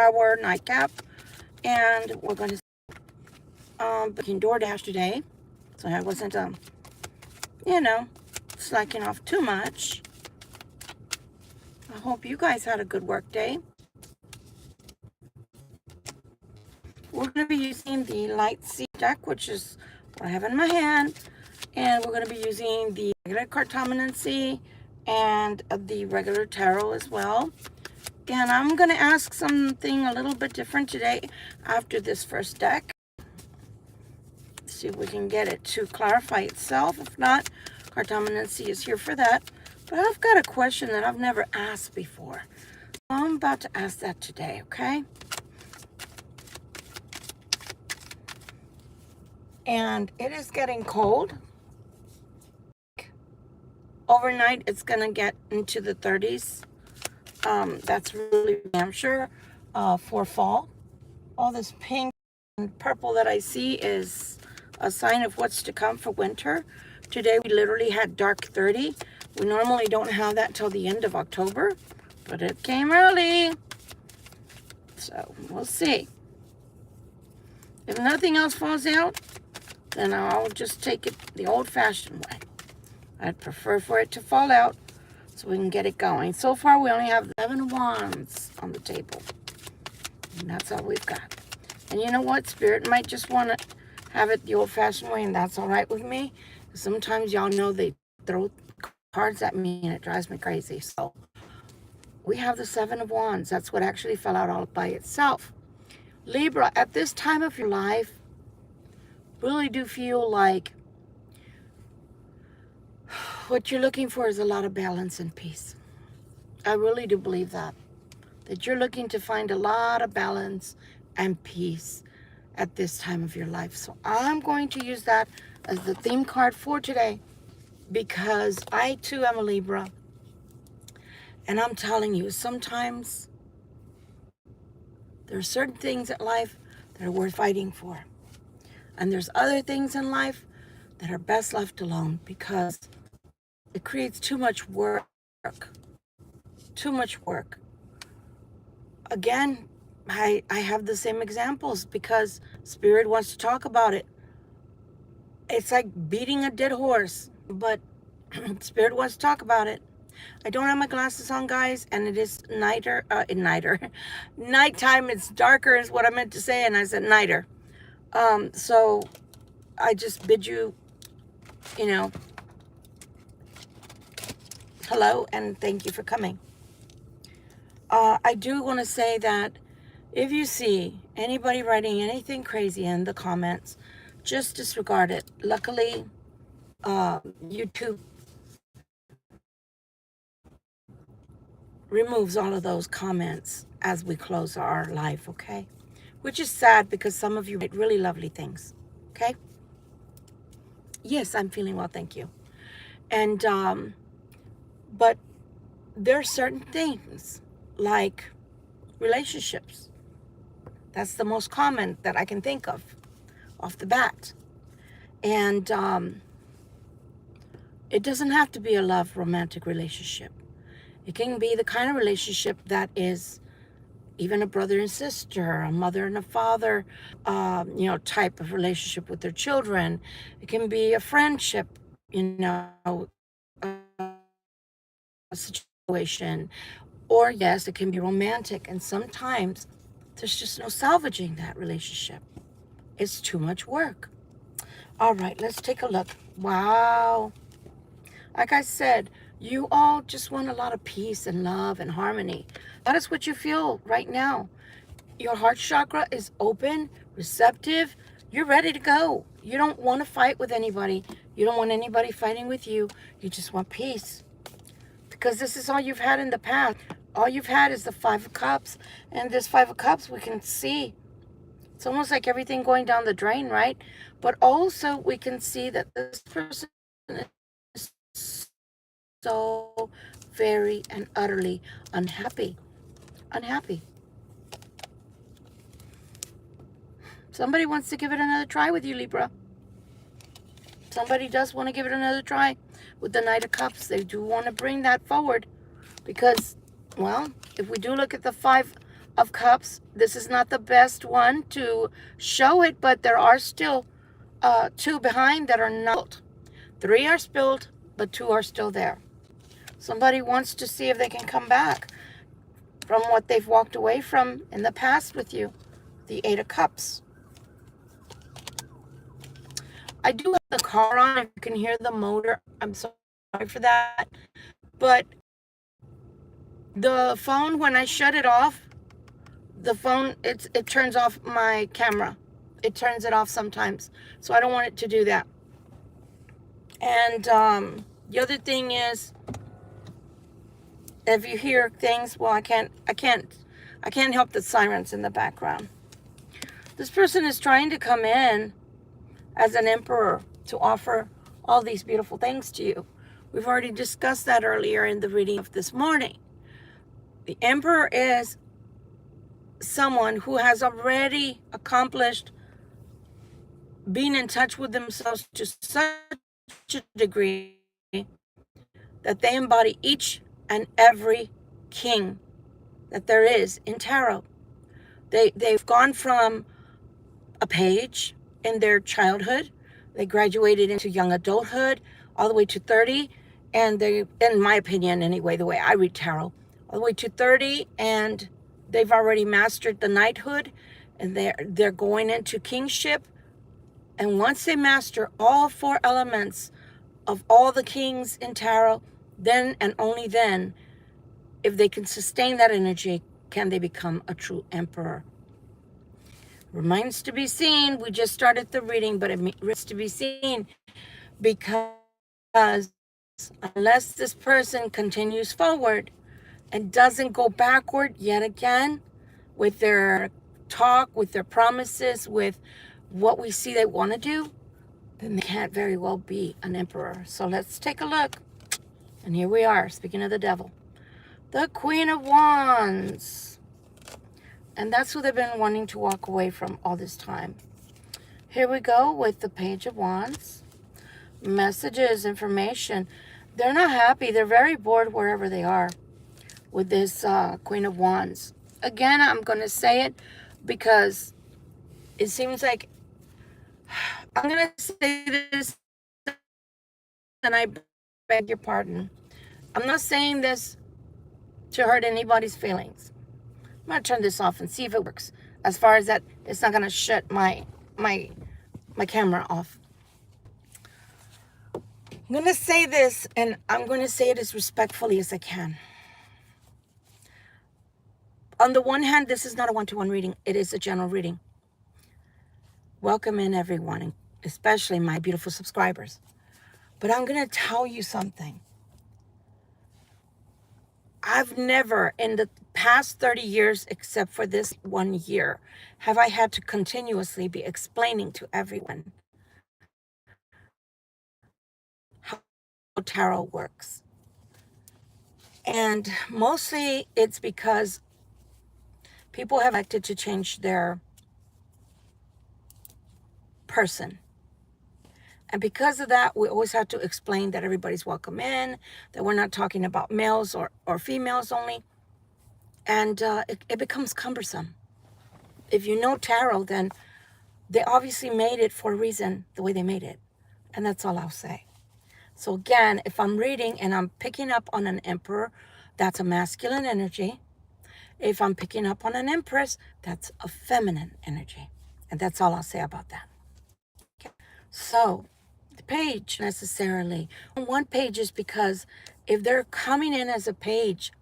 24-hour nightcap. And we're going to booking DoorDash today. So I wasn't, you know, slacking off too much. I hope you guys had a good work day. We're going to be using the Light Sea deck, which is what I have in my hand. And we're going to be using the regular cartomancy and the regular tarot as well. And I'm going to ask something a little bit different today after this first deck. See if we can get it to clarify itself. If not, cartomancy is here for that. But I've got a question that I've never asked before. I'm about to ask that today, okay? And it is getting cold. Overnight, it's going to get into the 30s. That's really damn sure for fall. All this pink and purple that I see is a sign of what's to come for winter. Today, we literally had dark 30. We normally don't have that till the end of October, but it came early. So we'll see. If nothing else falls out, then I'll just take it the old-fashioned way. I'd prefer for it to fall out so we can get it going. So far, we only have 7 wands on the table. And that's all we've got. And you know what? Spirit might just want to have it the old-fashioned way, and that's all right with me. Sometimes y'all know they throw cards at me, and it drives me crazy. So we have the 7 of Wands. That's what actually fell out all by itself. Libra, at this time of your life, really do feel like what you're looking for is a lot of balance and peace. I really do believe that you're looking to find a lot of balance and peace at this time of your life. So I'm going to use that as the theme card for today because I too am a Libra. And I'm telling you, sometimes there are certain things in life that are worth fighting for. And there's other things in life that are best left alone because it creates too much work. Too much work. Again, I have the same examples because Spirit wants to talk about it. It's like beating a dead horse, but Spirit wants to talk about it. I don't have my glasses on, guys, and it is nighttime. It's darker is what I meant to say, and I said nighter. So I just bid you, hello, and thank you for coming. I do want to say that if you see anybody writing anything crazy in the comments, just disregard it. Luckily, YouTube removes all of those comments as we close our live, okay? Which is sad because some of you write really lovely things, okay? Yes, I'm feeling well, thank you. And, but there are certain things like relationships. That's the most common that I can think of off the bat. And it doesn't have to be a love romantic relationship. It can be the kind of relationship that is even a brother and sister, a mother and a father, type of relationship with their children. It can be a friendship, a situation. Or yes, it can be romantic. And sometimes there's just no salvaging that relationship. It's too much work. All right, let's take a look. Wow. Like I said, you all just want a lot of peace and love and harmony. That is what you feel right now. Your heart chakra is open, receptive. You're ready to go. You don't want to fight with anybody. You don't want anybody fighting with you. You just want peace. Because this is all you've had in the past. All you've had is the 5 of Cups. And this 5 of Cups, we can see. It's almost like everything going down the drain, right? But also we can see that this person is so very and utterly unhappy. Unhappy. Somebody wants to give it another try with you, Libra. Somebody does want to give it another try with the Knight of Cups. They do want to bring that forward because, well, if we do look at the 5 of Cups. This is not the best one to show it, but there are still 2 behind that are not. 3 are spilled, but 2 are still there. Somebody wants to see if they can come back from what they've walked away from in the past with you. The 8 of Cups. I do have the car on. If you can hear the motor, I'm sorry for that. But the phone, when I shut it off, the phone, it turns off my camera. It turns it off sometimes. So I don't want it to do that. And the other thing is, if you hear things, well, I can't help the sirens in the background. This person is trying to come in as an emperor to offer all these beautiful things to you. We've already discussed that earlier in the reading of this morning. The emperor is someone who has already accomplished being in touch with themselves to such a degree that they embody each and every king that there is in tarot. They've gone from a page in their childhood, they graduated into young adulthood, all the way to 30, and they, in my opinion anyway, the way I read tarot, all the way to 30, and they've already mastered the knighthood, and they're going into kingship. And once they master all 4 elements of all the kings in tarot, then and only then, if they can sustain that energy, can they become a true emperor. Remains to be seen. We just started the reading, but it remains to be seen, because unless this person continues forward and doesn't go backward yet again with their talk, with their promises, with what we see they want to do, then they can't very well be an emperor. So let's take a look. And here we are, speaking of the devil. The Queen of Wands. And that's who they've been wanting to walk away from all this time. Here we go with the Page of Wands. Messages, information. They're not happy. They're very bored wherever they are with this Queen of Wands. Again, I'm going to say it because it seems like, I'm going to say this, and I beg your pardon. I'm not saying this to hurt anybody's feelings. I'm going to turn this off and see if it works. As far as that, it's not going to shut my camera off. I'm going to say this, and I'm going to say it as respectfully as I can. On the one hand, this is not a one-to-one reading. It is a general reading. Welcome in, everyone, especially my beautiful subscribers. But I'm going to tell you something. I've never, in the past 30 years, except for this 1 year, have I had to continuously be explaining to everyone how tarot works. And mostly it's because people have elected to change their person. And because of that, we always have to explain that everybody's welcome in, that we're not talking about males or females only. And it becomes cumbersome. If you know tarot, then they obviously made it for a reason, the way they made it. And that's all I'll say. So again, if I'm reading and I'm picking up on an emperor, that's a masculine energy. If I'm picking up on an empress, that's a feminine energy. And that's all I'll say about that. Okay. So the page necessarily. One page is because if they're coming in as a page,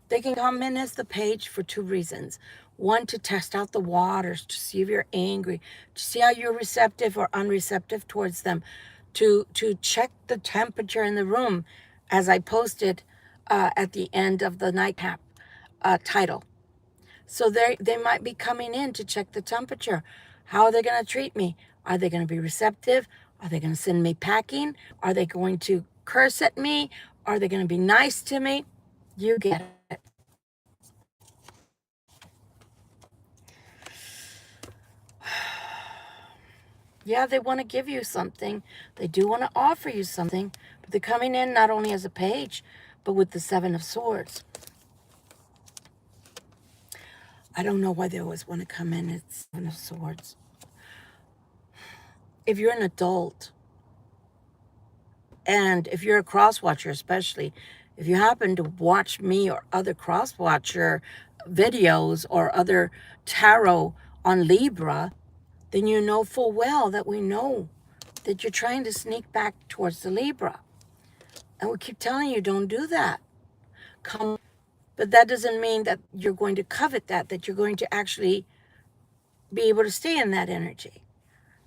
they can come in as the page for 2 reasons. One, to test out the waters, to see if you're angry, to see how you're receptive or unreceptive towards them, to check the temperature in the room, as I posted at the end of the nightcap title. So they might be coming in to check the temperature. How are they going to treat me? Are they going to be receptive? Are they going to send me packing? Are they going to curse at me? Are they going to be nice to me? You get it. Yeah, they want to give you something. They do want to offer you something. But they're coming in not only as a page, but with the 7 of Swords. I don't know why they always want to come in. It's Seven of Swords. If you're an adult, and if you're a cross-watcher especially, if you happen to watch me or other cross-watcher videos or other tarot on Libra, then you know full well that we know that you're trying to sneak back towards the Libra. And we keep telling you, don't do that. Come, but that doesn't mean that you're going to covet that you're going to actually be able to stay in that energy.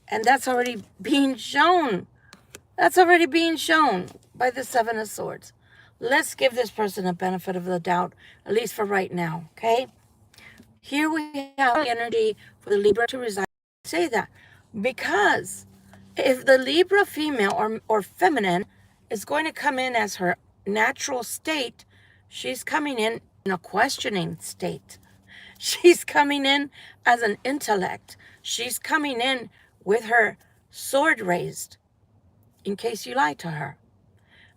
And that's already being shown. That's already being shown by the Seven of Swords. Let's give this person a benefit of the doubt, at least for right now, okay? Here we have the energy for the Libra to reside. Say that because if the Libra female or feminine is going to come in as her natural state, she's coming in a questioning state. She's coming in as an intellect. She's coming in with her sword raised, in case you lie to her.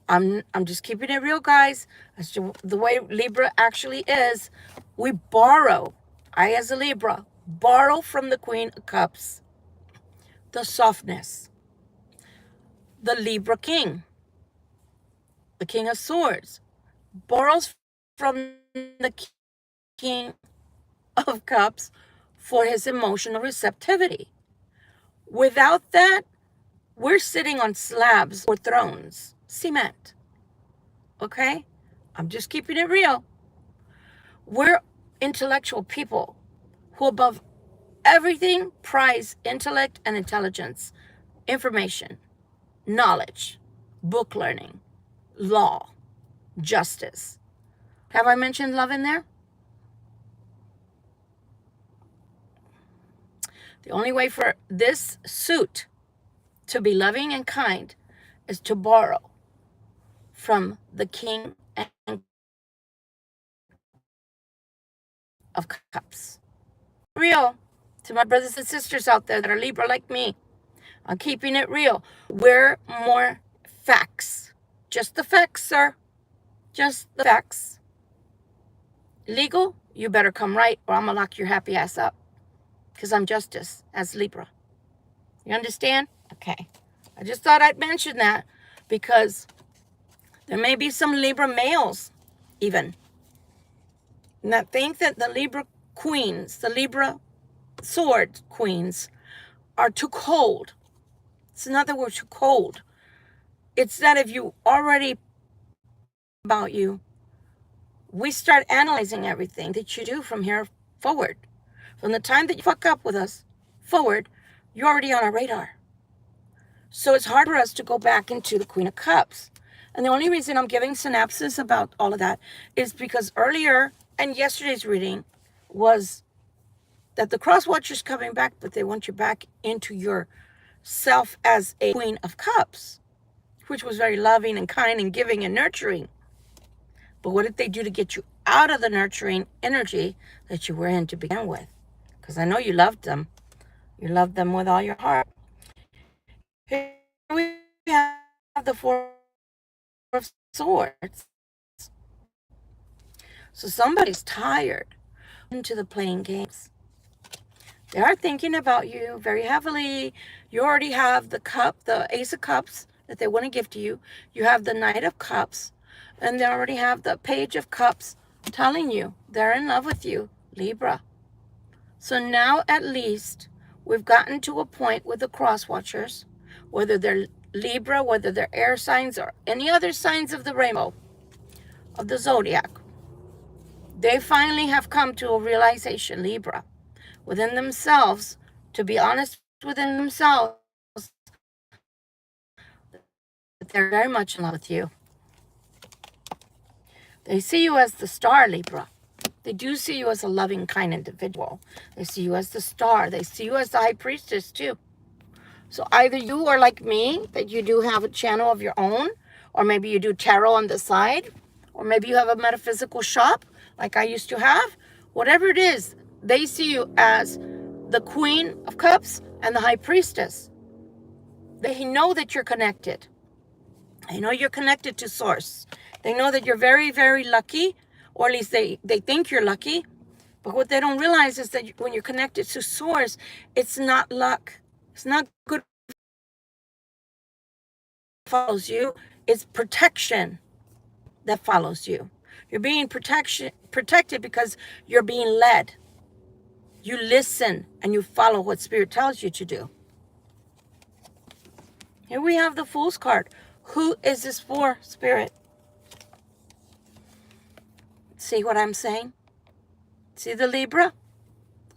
I'm just keeping it real, guys. That's the way Libra actually is. We borrow. I, as a Libra, borrow from the Queen of Cups the softness. The Libra King, the King of Swords, borrows from the King of Cups for his emotional receptivity. Without that, we're sitting on slabs or thrones, cement. Okay? I'm just keeping it real. We're intellectual people who, above everything, prize intellect and intelligence, information, knowledge, book learning, law, justice. Have I mentioned love in there? The only way for this suit to be loving and kind is to borrow from the King of Cups. Real to my brothers and sisters out there that are Libra like me. I'm keeping it real. We're more facts. Just the facts, sir. Just the facts. Legal, you better come right or I'm going to lock your happy ass up. Because I'm justice as Libra. You understand? Okay. I just thought I'd mention that because there may be some Libra males even that think that the Libra queens, the Libra sword queens are too cold. It's not that we're too cold. It's that if you already about you, we start analyzing everything that you do from here forward. From the time that you fuck up with us forward, you're already on our radar. So it's hard for us to go back into the Queen of Cups. And the only reason I'm giving synopsis about all of that is because earlier and yesterday's reading was that the cross watcher's coming back, but they want you back into your self as a Queen of Cups, which was very loving and kind and giving and nurturing. But what did they do to get you out of the nurturing energy that you were in to begin with? Because I know you loved them. You loved them with all your heart. Here we have the Four of Swords. So somebody's tired into the playing games. They are thinking about you very heavily. You already have the cup, the Ace of Cups that they want to give to you. You have the Knight of Cups. And they already have the Page of Cups telling you they're in love with you, Libra. So now at least we've gotten to a point with the cross watchers, whether they're Libra, whether they're air signs or any other signs of the rainbow, of the zodiac. They finally have come to a realization, Libra, within themselves, to be honest within themselves, that they're very much in love with you. They see you as the star, Libra. They do see you as a loving, kind individual. They see you as the star. They see you as the high priestess, too. So either you are like me, that you do have a channel of your own, or maybe you do tarot on the side, or maybe you have a metaphysical shop, like I used to have. Whatever it is, they see you as the Queen of Cups and the high priestess. They know that you're connected. They know you're connected to Source. They know that you're very, very lucky, or at least they think you're lucky. But what they don't realize is that when you're connected to source, it's not luck. It's not good follows you. It's protection that follows you. You're being protected because you're being led. You listen and you follow what Spirit tells you to do. Here we have the Fool's card. Who is this for, Spirit? See what I'm saying? See the Libra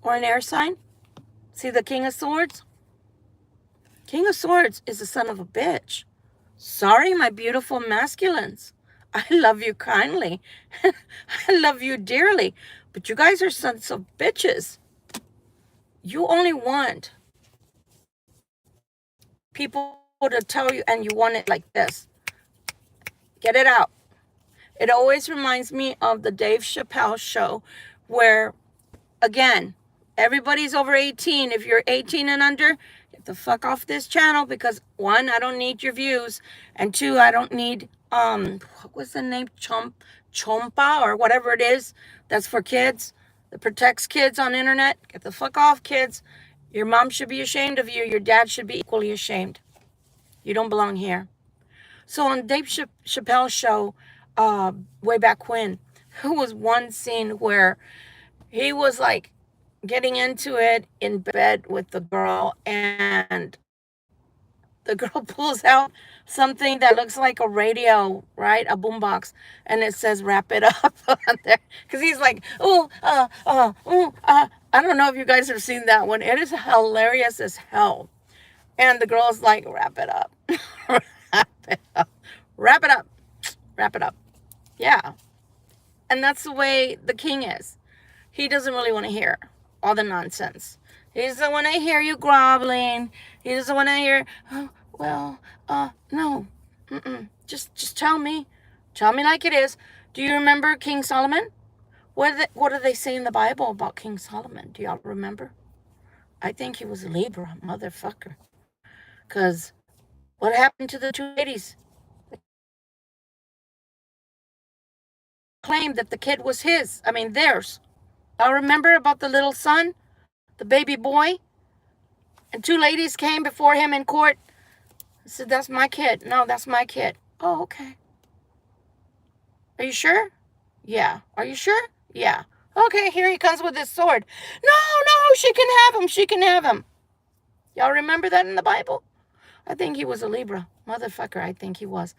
or an air sign? See the King of Swords? King of Swords is a son of a bitch. Sorry, my beautiful masculines. I love you kindly. I love you dearly. But you guys are sons of bitches. You only want people to tell you, and you want it like this. Get it out. It always reminds me of the Dave Chappelle show where, again, everybody's over 18. If you're 18 and under, get the fuck off this channel because, one, I don't need your views, and two, I don't need, what was the name? Chompa or whatever it is that's for kids, that protects kids on the internet. Get the fuck off, kids. Your mom should be ashamed of you. Your dad should be equally ashamed. You don't belong here. So on Dave Chappelle's show, way back when, there was one scene where he was like getting into it in bed with the girl, and the girl pulls out something that looks like a radio, right? A boombox, and it says "wrap it up" on there. Because he's like, I don't know if you guys have seen that one. It is hilarious as hell. And the girl's like, "Wrap it up, wrap it up, wrap it up, wrap it up." Yeah, and that's the way the king is. He doesn't really want to hear all the nonsense. He doesn't want to hear you groveling. He doesn't want to hear, oh, well, no. Just tell me. Tell me like it is. Do you remember King Solomon? What do they say in the Bible about King Solomon? Do y'all remember? I think he was a Libra, motherfucker. Because what happened to the two ladies? They claimed that the kid was theirs. Y'all remember about the little son? The baby boy? And two ladies came before him in court. I said, "That's my kid." "No, that's my kid." "Oh, okay. Are you sure?" "Yeah." "Are you sure?" "Yeah." "Okay, here he comes with his sword." No, she can have him. She can have him. Y'all remember that in the Bible? I think he was a Libra. Motherfucker, I think he was.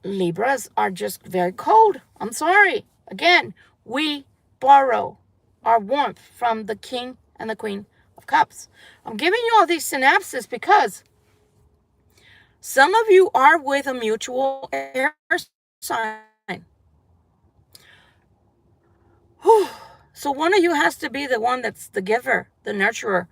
Libras are just very cold. I'm sorry. Again, we borrow our warmth from the King and the Queen of Cups. I'm giving you all these synapses because some of you are with a mutual air sign. Whew. So one of you has to be the one that's the giver, the nurturer,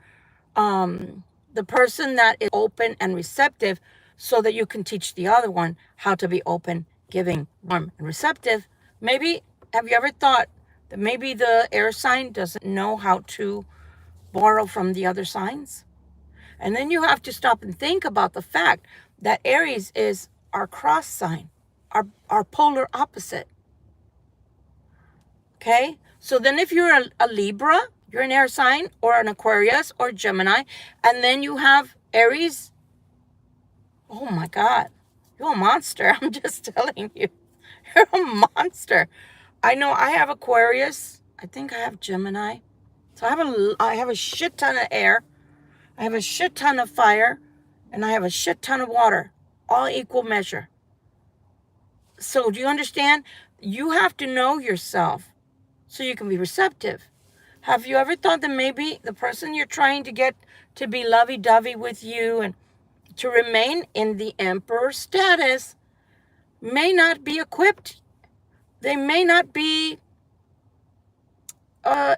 the person that is open and receptive so that you can teach the other one how to be open, giving, warm, and receptive. Maybe, have you ever thought that maybe the air sign doesn't know how to borrow from the other signs? And then you have to stop and think about the fact that Aries is our cross sign, our polar opposite. Okay? So then if you're a Libra, you're an air sign, or an Aquarius, or Gemini, and then you have Aries. Oh my God. You're a monster. I'm just telling you. You're a monster. I know I have Aquarius. I think I have Gemini. So I have a shit ton of air. I have a shit ton of fire. And I have a shit ton of water. All equal measure. So do you understand? You have to know yourself so you can be receptive. Have you ever thought that maybe the person you're trying to get to be lovey-dovey with you and to remain in the emperor status may not be equipped? They may not be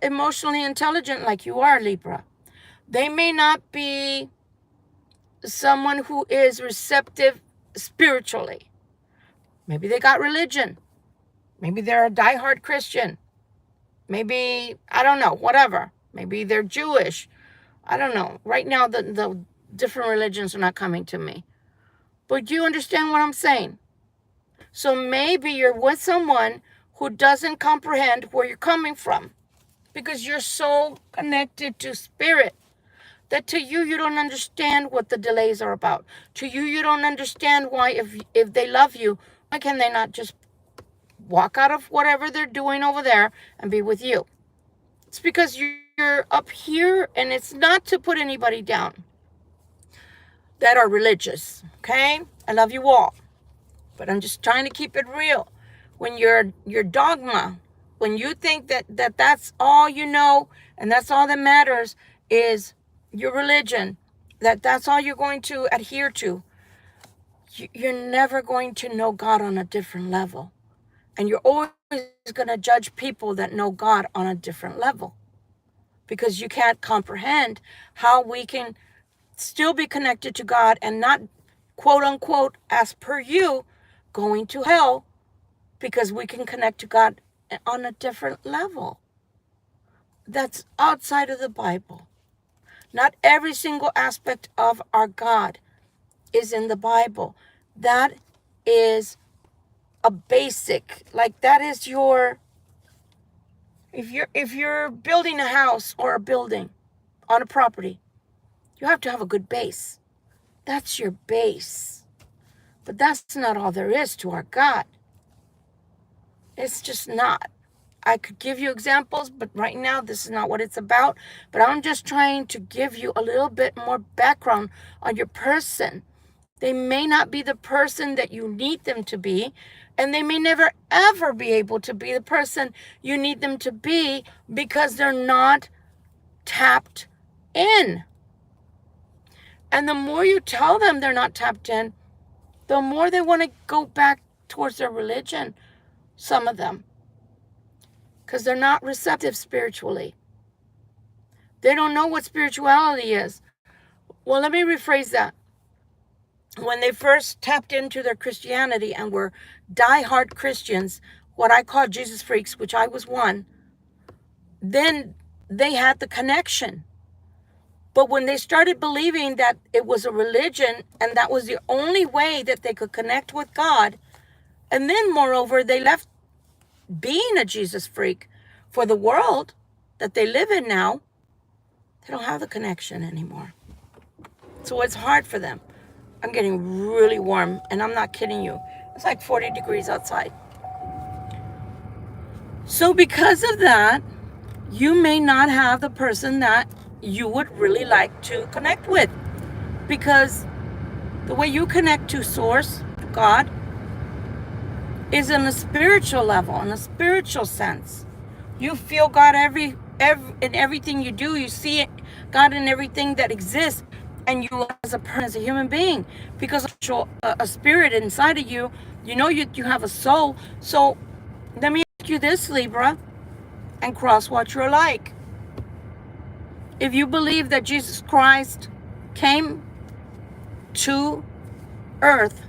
emotionally intelligent like you are, Libra. They may not be someone who is receptive spiritually. Maybe they got religion. Maybe they're a diehard Christian. Maybe, I don't know, whatever. Maybe they're Jewish. I don't know. Right now, the different religions are not coming to me. But you understand what I'm saying? So maybe you're with someone who doesn't comprehend where you're coming from. because you're so connected to spirit that to you, you don't understand what the delays are about. To you, you don't understand why, if they love you, why can they not just walk out of whatever they're doing over there and be with you? It's because you're up here, and it's not to put anybody down that are religious, okay? I love you all, but I'm just trying to keep it real. When your dogma, when you think that's all you know, and that's all that matters is your religion, that's all you're going to adhere to, you're never going to know God on a different level. And you're always going to judge people that know God on a different level, because you can't comprehend how we can still be connected to God and not, quote unquote, as per you, going to hell, because we can connect to God on a different level. That's outside of the Bible. Not every single aspect of our God is in the Bible. That is a basic, like that is your, if you're building a house or a building on a property, you have to have a good base. That's your base. But that's not all there is to our God. It's just not. I could give you examples, but right now this is not what it's about. But I'm just trying to give you a little bit more background on your person. They may not be the person that you need them to be, and they may never ever be able to be the person you need them to be, because they're not tapped in. And the more you tell them they're not tapped in, the more they want to go back towards their religion, some of them, because they're not receptive spiritually. They don't know what spirituality is. Well, let me rephrase that. When they first tapped into their Christianity and were diehard Christians, what I call Jesus freaks, which I was one, then they had the connection. But when they started believing that it was a religion and that was the only way that they could connect with God, and then moreover, they left being a Jesus freak for the world that they live in now, they don't have the connection anymore. So it's hard for them. I'm getting really warm, and I'm not kidding you. It's like 40 degrees outside. So because of that, you may not have the person that you would really like to connect with, because the way you connect to Source, to God, is in a spiritual level, in a spiritual sense. You feel God in everything you do. You see it, God in everything that exists, and you as a person, as a human being, because a spirit inside of you, you know you have a soul. So let me ask you this, Libra, and cross watch your like. If you believe that Jesus Christ came to earth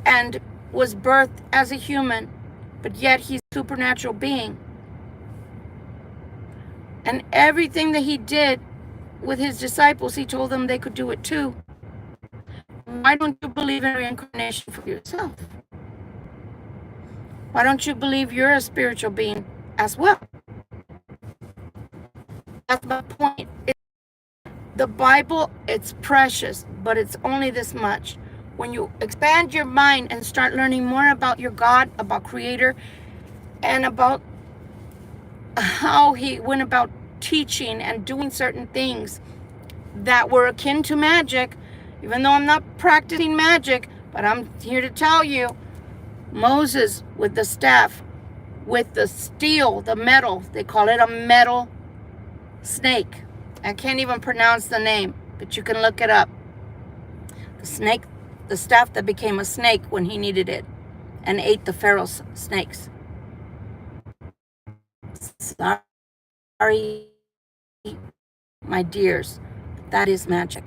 and was birthed as a human, but yet he's a supernatural being, and everything that he did with his disciples, he told them they could do it too. Why don't you believe in reincarnation for yourself? Why don't you believe you're a spiritual being as well? That's my point. The Bible, it's precious, but it's only this much. When you expand your mind and start learning more about your God, about Creator, and about how he went about teaching and doing certain things that were akin to magic, even though I'm not practicing magic, but I'm here to tell you, Moses with the staff, with the steel, the metal, they call it a metal snake. I can't even pronounce the name, but you can look it up. The snake, the staff that became a snake when he needed it and ate the Pharaoh's snakes. Sorry, my dears, that is magic.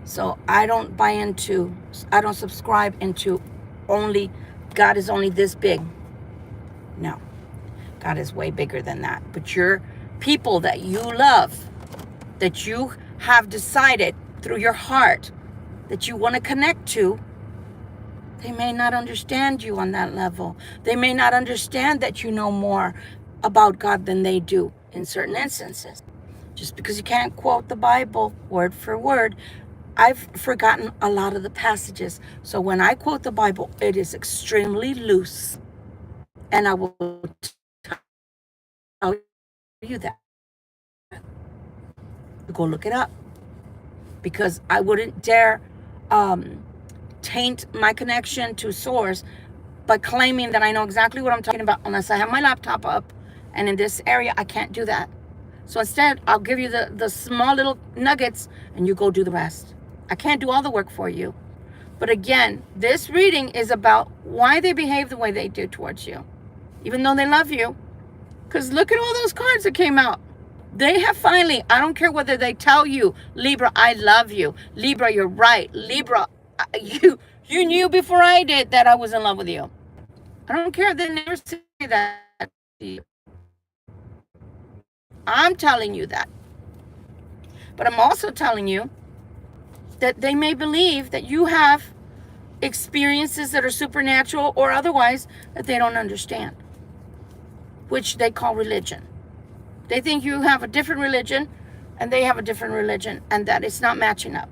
So I don't subscribe into only, God is only this big. No, God is way bigger than that. But your people that you love, that you have decided through your heart that you want to connect to, they may not understand you on that level. They may not understand that you know more. about God than they do in certain instances. Just because you can't quote the Bible word for word, I've forgotten a lot of the passages. So when I quote the Bible, it is extremely loose. And I will tell you that. Go look it up. Because I wouldn't dare taint my connection to source by claiming that I know exactly what I'm talking about unless I have my laptop up. And in this area, I can't do that. So instead, I'll give you the small little nuggets and you go do the rest. I can't do all the work for you. But again, this reading is about why they behave the way they do towards you, even though they love you. Because look at all those cards that came out. They have finally, I don't care whether they tell you, Libra, I love you. Libra, you're right. Libra, you knew before I did that I was in love with you. I don't care. They never say that to you. I'm telling you that. But I'm also telling you that they may believe that you have experiences that are supernatural or otherwise that they don't understand, which they call religion. They think you have a different religion and they have a different religion and that it's not matching up.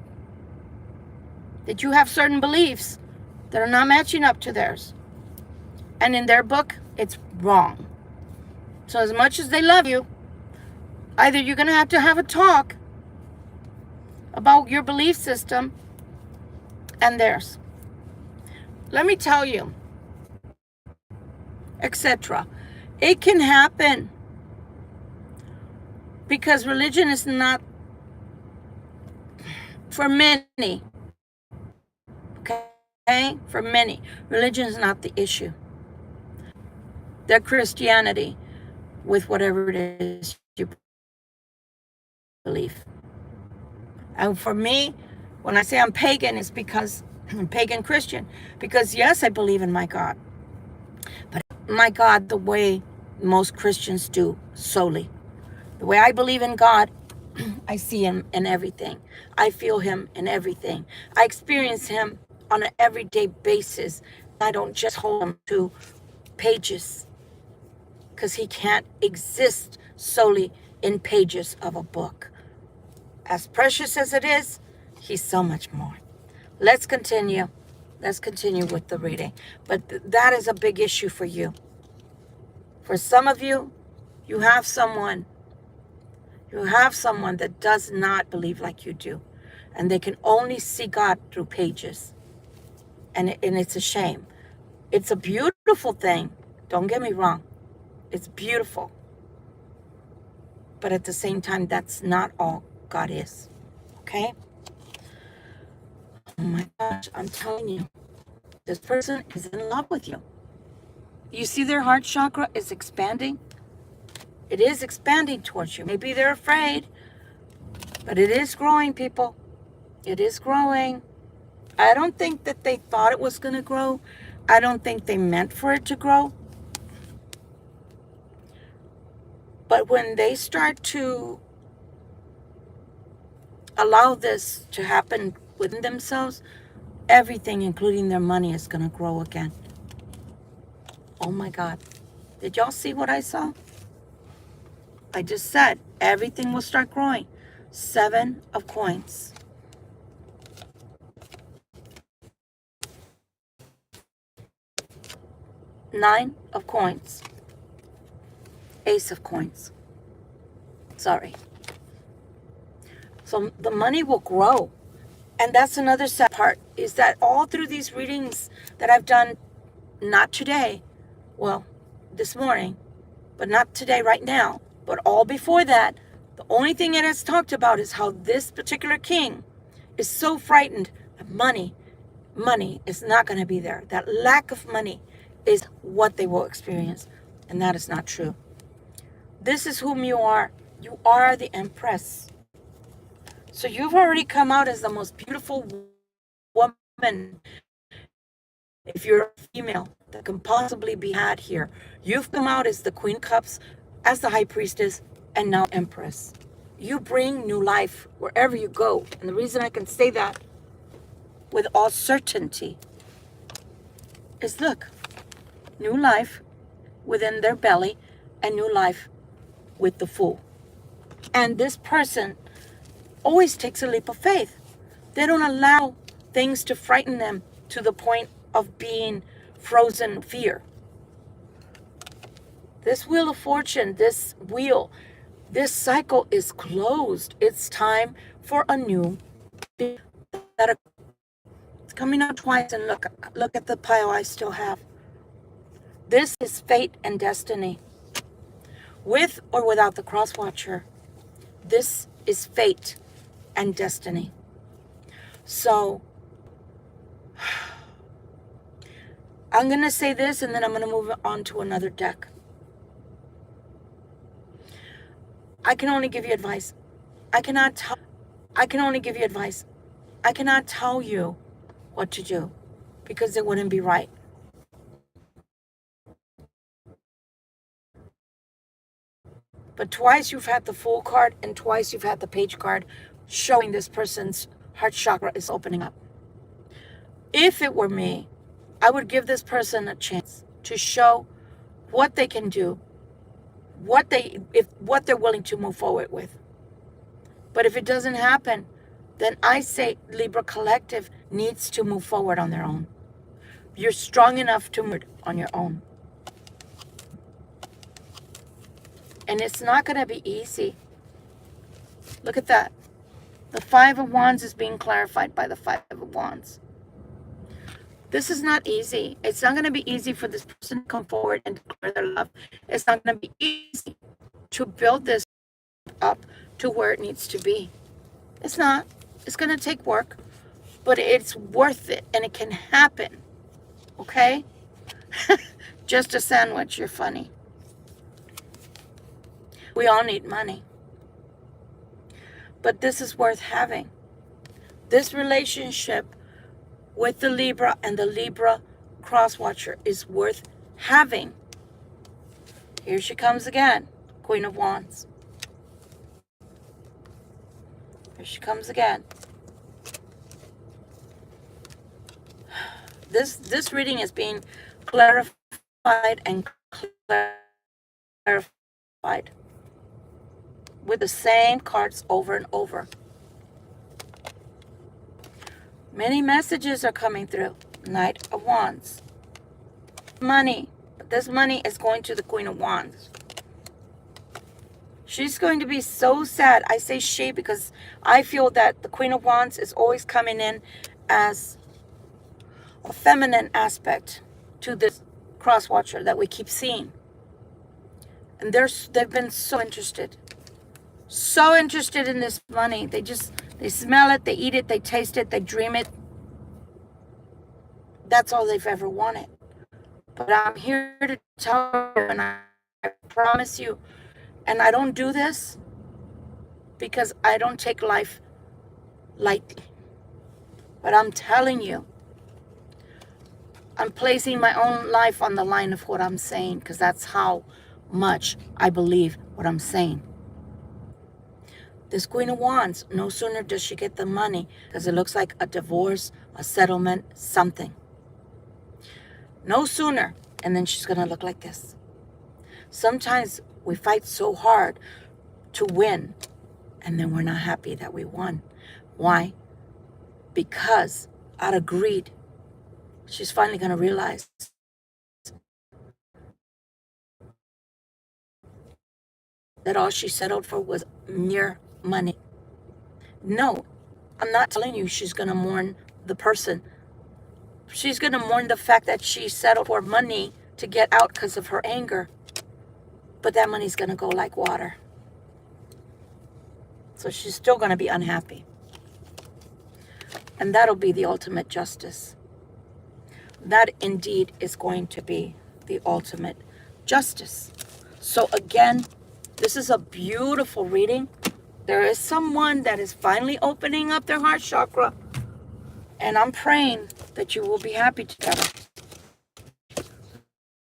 That you have certain beliefs that are not matching up to theirs. And in their book, it's wrong. So as much as they love you, either you're going to have a talk about your belief system and theirs. Let me tell you, etc. It can happen because religion is not, for many, okay? For many, religion is not the issue. Their Christianity with whatever it is you believe. And for me, when I say I'm pagan, it's because I'm pagan Christian. Because yes, I believe in my God. But my God, the way most Christians do solely. The way I believe in God, I see him in everything. I feel him in everything. I experience him on an everyday basis. I don't just hold him to pages. Because he can't exist solely in pages of a book. As precious as it is, he's so much more. Let's continue. Let's continue with the reading. But that is a big issue for you. For some of you, you have someone that does not believe like you do. And they can only see God through pages. And it's a shame. It's a beautiful thing. Don't get me wrong. It's beautiful. But at the same time, that's not all God is. Okay? Oh my gosh, I'm telling you. This person is in love with you. You see their heart chakra is expanding? It is expanding towards you. Maybe they're afraid, but it is growing, people. It is growing. I don't think that they thought it was going to grow. I don't think they meant for it to grow. But when they start to allow this to happen within themselves, everything, including their money, is going to grow again. Oh my God. Did y'all see what I saw? I just said everything will start growing. 7 of coins. Nine of coins. Ace of coins. Sorry. So the money will grow. And that's another sad part, is that all through these readings that I've done, not today, well, this morning, but not today right now, but all before that, the only thing it has talked about is how this particular king is so frightened that money is not going to be there. That lack of money is what they will experience. And that is not true. This is whom you are. You are the Empress. So you've already come out as the most beautiful woman, if you're a female, that can possibly be had here. You've come out as the Queen Cups, as the High Priestess, and now Empress. You bring new life wherever you go. And the reason I can say that with all certainty is, look, new life within their belly, and new life with the Fool. And this person always takes a leap of faith. They don't allow things to frighten them to the point of being frozen fear. This Wheel of Fortune, this cycle is closed. It's time for a new that it's coming out twice, and look at the pile I still have. This is fate and destiny. With or without the cross watcher, this is fate and destiny. So I'm going to say this, and then I'm going to move on to another deck. I can only give you advice. I can only give you advice. I cannot tell you what to do because it wouldn't be right. But twice you've had the Fool card, and twice you've had the Page card, showing this person's heart chakra is opening up. If it were me, I would give this person a chance to show what they can do, what they're willing to move forward with. But if it doesn't happen, then I say Libra Collective needs to move forward on their own. You're strong enough to move on your own. And it's not going to be easy. Look at that. The Five of Wands is being clarified by the Five of Wands. This is not easy. It's not going to be easy for this person to come forward and declare their love. It's not going to be easy to build this up to where it needs to be. It's not. It's going to take work, but it's worth it, and it can happen. Okay? Just a sandwich. You're funny. We all need money. But this is worth having. This relationship with the Libra and the Libra cross watcher is worth having. Here she comes again. Queen of Wands. Here she comes again. This reading is being clarified and clarified with the same cards over and over. Many messages are coming through. Knight of Wands. Money. This money is going to the Queen of Wands. She's going to be so sad. I say she because I feel that the Queen of Wands is always coming in as a feminine aspect to this cross watcher that we keep seeing. And they've been so interested in this money. They smell it, they eat it, they taste it, they dream it. That's all they've ever wanted. But I'm here to tell you, and I promise you, and I don't do this because I don't take life lightly. But I'm telling you, I'm placing my own life on the line of what I'm saying, because that's how much I believe what I'm saying. This Queen of Wands, no sooner does she get the money, because it looks like a divorce, a settlement, something. No sooner, and then she's going to look like this. Sometimes we fight so hard to win, and then we're not happy that we won. Why? Because out of greed, she's finally going to realize that all she settled for was mere money. No, I'm not telling you she's going to mourn the person. She's going to mourn the fact that she settled for money to get out because of her anger. But that money's going to go like water. So she's still going to be unhappy. And that'll be the ultimate justice. That indeed is going to be the ultimate justice. So again, this is a beautiful reading. There is someone that is finally opening up their heart chakra. And I'm praying that you will be happy together.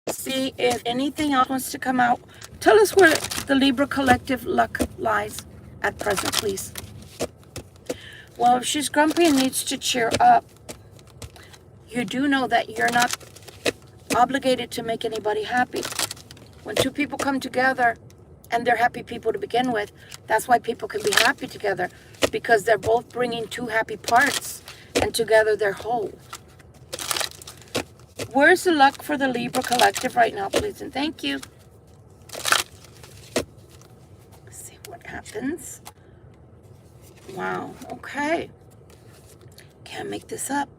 See if anything else wants to come out. Tell us where the Libra Collective luck lies at present, please. Well, if she's grumpy and needs to cheer up, you do know that you're not obligated to make anybody happy. When two people come together and they're happy people to begin with, that's why people can be happy together, because they're both bringing two happy parts and together they're whole. Where's the luck for the Libra collective right now, please? And thank you. Let's see what happens. Wow. Okay. Can't make this up.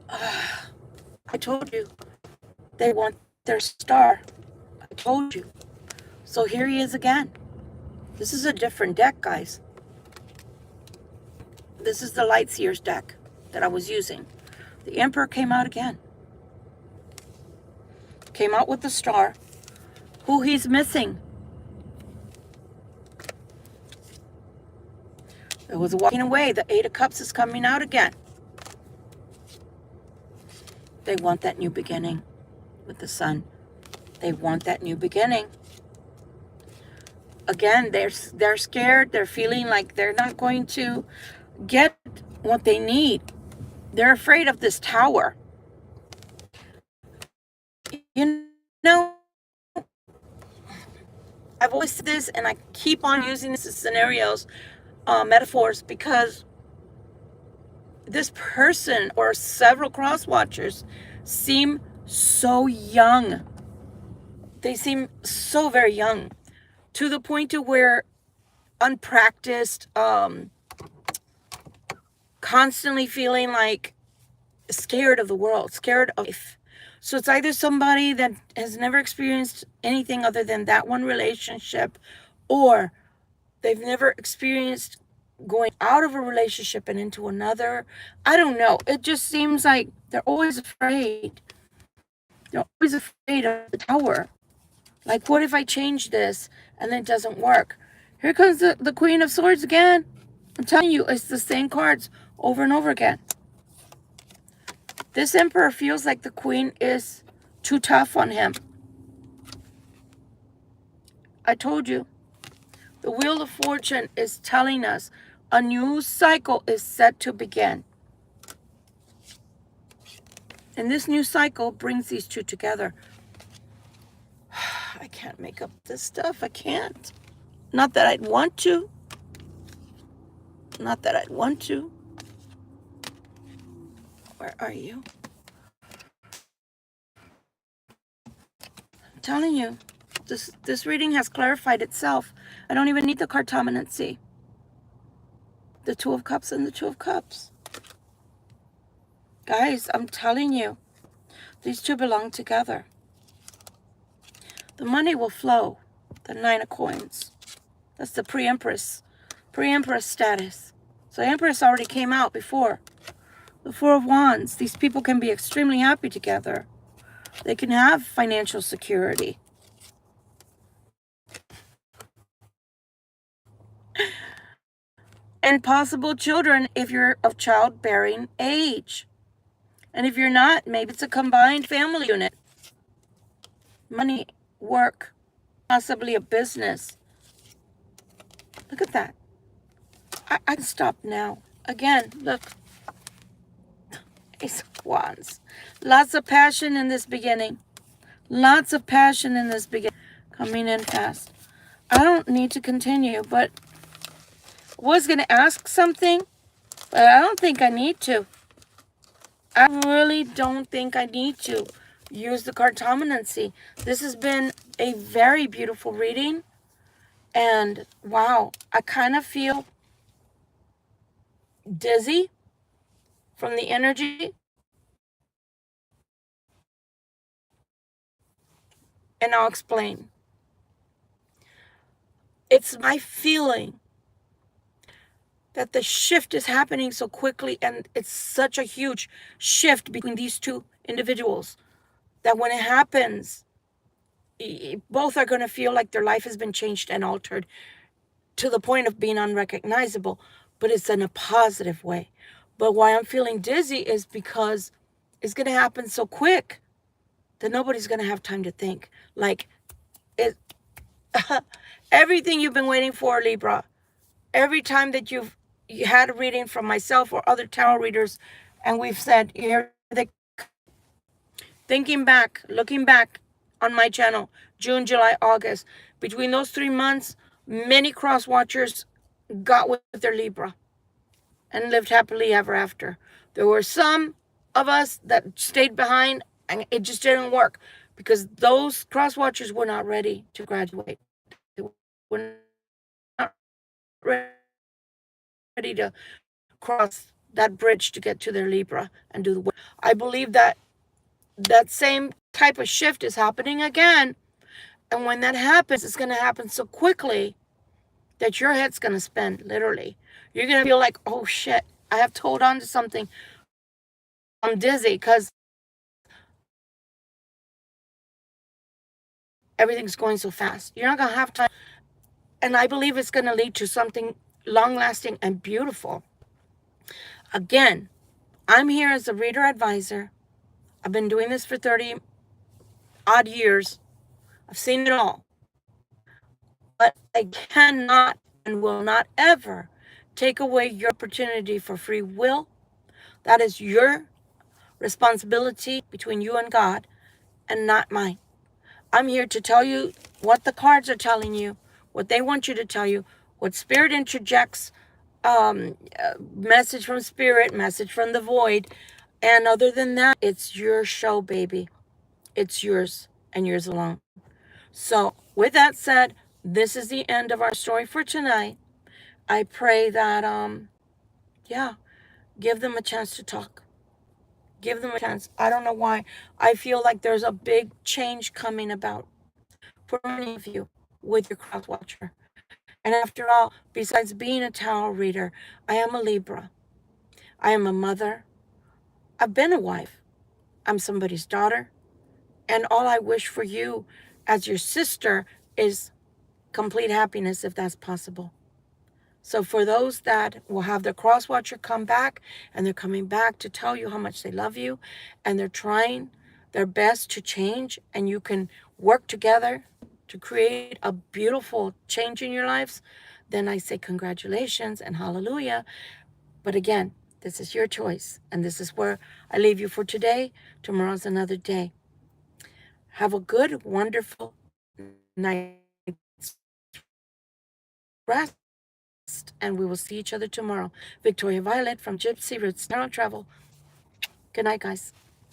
I told you. They want their star. I told you. So here he is again. This is a different deck, guys. This is the Lightseers deck that I was using. The Emperor came out again. Came out with the star. Who he's missing. It was walking away. The Eight of Cups is coming out again. They want that new beginning with the Sun. They want that new beginning. Again, they're scared. They're feeling like they're not going to get what they need. They're afraid of this Tower. You know, I've always said this, and I keep on using this as scenarios, metaphors, because this person or several cross watchers seem so young. They seem so very young, to the point to where unpracticed, constantly feeling like scared of the world, scared of life. So it's either somebody that has never experienced anything other than that one relationship, or they've never experienced going out of a relationship and into another. I don't know. It just seems like they're always afraid. They're always afraid of the Tower. Like, what if I change this and then it doesn't work? Here comes the Queen of Swords again. I'm telling you, it's the same cards over and over again. This Emperor feels like the Queen is too tough on him. I told you. The Wheel of Fortune is telling us a new cycle is set to begin. And this new cycle brings these two together. I can't make up this stuff. I can't. Not that I'd want to. Not that I'd want to. Where are you? I'm telling you, this reading has clarified itself. I don't even need the cartomancy. The Two of Cups and the Two of Cups. Guys, I'm telling you, these two belong together. The money will flow. The Nine of Coins. That's the pre-Empress status. So Empress already came out before. The Four of Wands. These people can be extremely happy together. They can have financial security. And possible children if you're of childbearing age. And if you're not, maybe it's a combined family unit. Money, work, possibly a business. Look at that. I can stop now. Again, look. Ace of Wands. Lots of passion in this beginning. Lots of passion in this beginning. Coming in fast. I don't need to continue, but I was going to ask something, but I don't think I need to. I really don't think I need to use the cartomancy. This has been a very beautiful reading. And wow, I kind of feel dizzy from the energy. And I'll explain. It's my feeling that the shift is happening so quickly, and it's such a huge shift between these two individuals that when it happens, both are going to feel like their life has been changed and altered to the point of being unrecognizable, but it's in a positive way. But why I'm feeling dizzy is because it's going to happen so quick that nobody's going to have time to think. Like, it, everything you've been waiting for, Libra, every time that you had a reading from myself or other tarot readers, and we've said, here they thinking back, looking back, on my channel. June, July, August. Between those 3 months, many cross watchers got with their Libra and lived happily ever after. There were some of us that stayed behind and it just didn't work because those cross watchers were not ready to graduate. They were not ready to cross that bridge to get to their Libra and do the work. I believe that that same type of shift is happening again. And when that happens, it's going to happen so quickly that your head's going to spin, literally. You're going to feel like, oh shit, I have to hold on to something. I'm dizzy because everything's going so fast. You're not going to have time. And I believe it's going to lead to something long lasting and beautiful. Again, I'm here as a reader advisor. I've been doing this for 30 odd years. I've seen it all. But I cannot and will not ever take away your opportunity for free will. That is your responsibility between you and God and not mine. I'm here to tell you what the cards are telling you, what they want you to tell you, what Spirit interjects, message from Spirit, message from the void. And other than that, it's your show, baby. It's yours and yours alone. So with that said, this is the end of our story for tonight. I pray that, yeah, give them a chance to talk. Give them a chance. I don't know why. I feel like there's a big change coming about for many of you with your cross watcher. And after all, besides being a tarot reader, I am a Libra. I am a mother. I've been a wife. I'm somebody's daughter. And all I wish for you as your sister is complete happiness if that's possible. So for those that will have their cross watcher come back and they're coming back to tell you how much they love you and they're trying their best to change and you can work together to create a beautiful change in your lives, then I say congratulations and hallelujah. But again, this is your choice and this is where I leave you for today. Tomorrow's another day. Have a good, wonderful night's rest. And we will see each other tomorrow. Victoria Violet from Gypsy Roots Tarot Travel. Good night, guys.